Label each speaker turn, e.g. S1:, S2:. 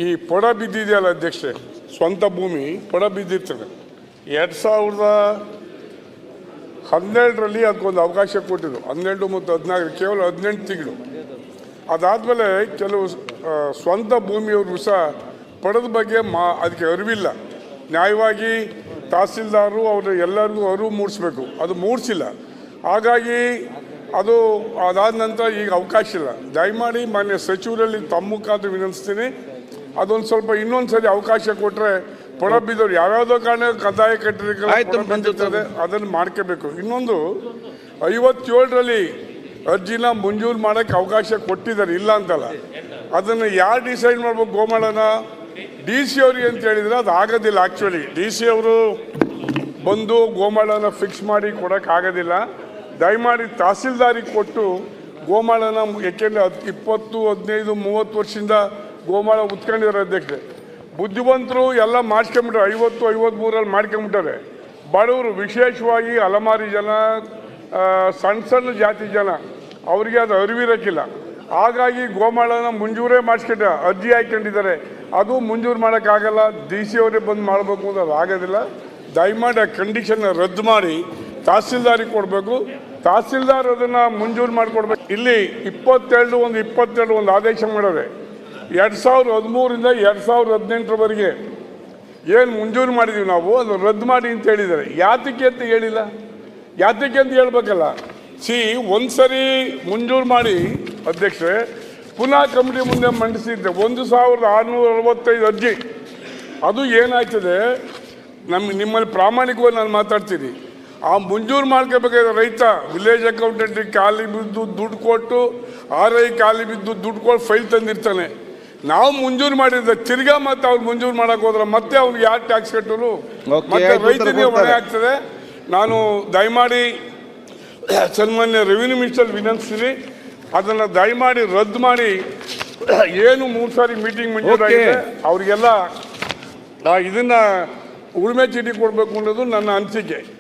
S1: ಈ ಪೊಡ ಬಿದ್ದಿದೆಯಲ್ಲ ಅಧ್ಯಕ್ಷೆ, ಸ್ವಂತ ಭೂಮಿ ಪೊಡ ಬಿದ್ದಿರ್ತದೆ. 2012ರಲ್ಲಿ ಅದಕ್ಕೊಂದು ಅವಕಾಶ ಕೊಟ್ಟಿದ್ದು, 12 ಮತ್ತು 14 ಕೇವಲ 18 ತಿಂಗಳು. ಅದಾದಮೇಲೆ ಕೆಲವು ಸ್ವಂತ ಭೂಮಿಯವರು ಸಹ ಪಡದ ಬಗ್ಗೆ ಅದಕ್ಕೆ ಅರಿವಿಲ್ಲ. ನ್ಯಾಯವಾಗಿ ತಹಸೀಲ್ದಾರರು ಅವರು ಎಲ್ಲರಿಗೂ ಅರಿವು ಮೂಡಿಸ್ಬೇಕು, ಅದು ಮೂಡಿಸಿಲ್ಲ. ಹಾಗಾಗಿ ಅದು ಅದಾದ ನಂತರ ಈಗ ಅವಕಾಶ ಇಲ್ಲ. ದಯಮಾಡಿ ಮಾನ್ಯ ಸಚಿವರಲ್ಲಿ ತಮ್ಮ ಮುಖಾಂತರ ವಿನಂತಿಸ್ತೀನಿ, ಅದೊಂದು ಸ್ವಲ್ಪ ಇನ್ನೊಂದು ಸರಿ ಅವಕಾಶ ಕೊಟ್ಟರೆ ಪೊಡ ಬಿದ್ದವ್ರು ಯಾವ್ಯಾವುದೋ ಕಾರಣ ಕಂದಾಯ ಕಟ್ಟಡಕ್ಕೆ ಬಂದಿರ್ತದೆ, ಅದನ್ನು ಮಾಡ್ಕೋಬೇಕು. ಇನ್ನೊಂದು 57ರಲ್ಲಿ ಅರ್ಜಿನ ಮಂಜೂರು ಮಾಡೋಕ್ಕೆ ಅವಕಾಶ ಕೊಟ್ಟಿದ್ದಾರೆ, ಇಲ್ಲ ಅಂತಲ್ಲ. ಅದನ್ನು ಯಾರು ಡಿಸೈಡ್ ಮಾಡ್ಬೇಕು? ಗೋಮಾಳನ DC ಅವ್ರಿಗೆ ಅಂತ ಹೇಳಿದರೆ ಅದು ಆಗೋದಿಲ್ಲ. ಆ್ಯಕ್ಚುಲಿ DC ಅವರು ಬಂದು ಗೋಮಾಳನ ಫಿಕ್ಸ್ ಮಾಡಿ ಕೊಡೋಕ್ಕಾಗೋದಿಲ್ಲ. ದಯಮಾಡಿ ತಹಸೀಲ್ದಾರಿಗೆ ಕೊಟ್ಟು ಗೋಮಾಳನ, ಏಕೆಂದರೆ 20, 15, 30 ವರ್ಷದಿಂದ ಗೋಮಾಳ ಉತ್ಕೊಂಡಿದ್ದಾರೆ ಅಧ್ಯಕ್ಷೆ. ಬುದ್ಧಿವಂತರು ಎಲ್ಲ ಮಾಡ್ಕೊಂಬಿಟ್ಟಾರೆ, 50, 53ರಲ್ಲಿ ಮಾಡ್ಕೊಂಬಿಟ್ಟಾರೆ. ಬಡವರು, ವಿಶೇಷವಾಗಿ ಅಲಮಾರಿ ಜನ, ಸಣ್ಣ ಜಾತಿ ಜನ, ಅವರಿಗೆ ಅದು ಅರಿವಿರೋಕ್ಕಿಲ್ಲ. ಹಾಗಾಗಿ ಗೋಮಾಳನ ಮಂಜೂರೇ ಮಾಡಿಸ್ಕೊಂಡ ಅರ್ಜಿ ಹಾಕ್ಕೊಂಡಿದ್ದಾರೆ, ಅದು ಮಂಜೂರು ಮಾಡೋಕ್ಕಾಗಲ್ಲ. DC ಅವರೇ ಬಂದು ಮಾಡಬೇಕು ಅಂತ ಅದು ಆಗೋದಿಲ್ಲ. ದಯಮಾಡಿ ಆ ಕಂಡೀಷನ್ನ ರದ್ದು ಮಾಡಿ ತಹಸೀಲ್ದಾರಿಗೆ ಕೊಡಬೇಕು. ತಹಸೀಲ್ದಾರ್ ಅದನ್ನು ಮಂಜೂರು ಮಾಡಿಕೊಡ್ಬೇಕು. ಇಲ್ಲಿ 22 ಒಂದು ಆದೇಶ ಮಾಡೋರೆ. 2013ರಿಂದ 2018ರವರೆಗೆ ಏನು ಮಂಜೂರು ಮಾಡಿದ್ದೀವಿ ನಾವು, ಅದು ರದ್ದು ಮಾಡಿ ಅಂತ ಹೇಳಿದ್ದಾರೆ. ಯಾತಕ್ಕೆ ಅಂತ ಹೇಳಿಲ್ಲ, ಯಾತಕ್ಕೆ ಅಂತ ಹೇಳ್ಬೇಕಲ್ಲ. ಒಂದು ಸರಿ ಮಂಜೂರು ಮಾಡಿ ಅಧ್ಯಕ್ಷರೇ, ಪುನಃ ಕಮಿಟಿ ಮುಂದೆ ಮಂಡಿಸಿದ್ದೆ 1665 ಅರ್ಜಿ. ಅದು ಏನಾಯ್ತದೆ, ನಿಮ್ಮಲ್ಲಿ ಪ್ರಾಮಾಣಿಕವಾಗಿ ನಾನು ಮಾತಾಡ್ತೀನಿ. ಆ ಮಂಜೂರು ಮಾಡ್ಕೋಬೇಕಾದ್ರೆ ರೈತ ವಿಲೇಜ್ ಅಕೌಂಟೆಂಟಿಗೆ ಖಾಲಿ ಬಿದ್ದು ದುಡ್ಡು ಕೊಟ್ಟು, RI ಖಾಲಿ ಬಿದ್ದು ದುಡ್ಡು ಕೊಟ್ಟು ಫೈಲ್ ತಂದಿರ್ತಾನೆ. ನಾವು ಮಂಜೂರು ಮಾಡಿದ್ರೆ ತಿರ್ಗಾ ಮತ್ತೆ ಅವ್ರು ಮಂಜೂರು ಮಾಡಕ್ಕೆ ಹೋದ್ರೆ ಮತ್ತೆ ಅವ್ರಿಗೆ ಯಾರು ಟ್ಯಾಕ್ಸ್ ಕಟ್ಟೋರು, ಮತ್ತೆ ರೈತನಿಗೆ ಹೊಣೆ ಆಗ್ತದೆ. ನಾನು ದಯಮಾಡಿ ಸನ್ಮಾನ್ಯ ರೆವಿನ್ಯೂ ಮಿನಿಸ್ಟರ್ ವಿನಂತಿಸ್ತೀನಿ, ಅದನ್ನು ದಯಮಾಡಿ ರದ್ದು ಮಾಡಿ. ಏನು 3 ಸಾರಿ ಮೀಟಿಂಗ್ ಮಂಜೂರಾಗಿದೆ, ಅವರಿಗೆಲ್ಲ ಇದನ್ನು ಉಳುಮೆ ಚೀಟಿ ಕೊಡಬೇಕು ಅನ್ನೋದು ನನ್ನ ಅನಿಸಿಕೆ.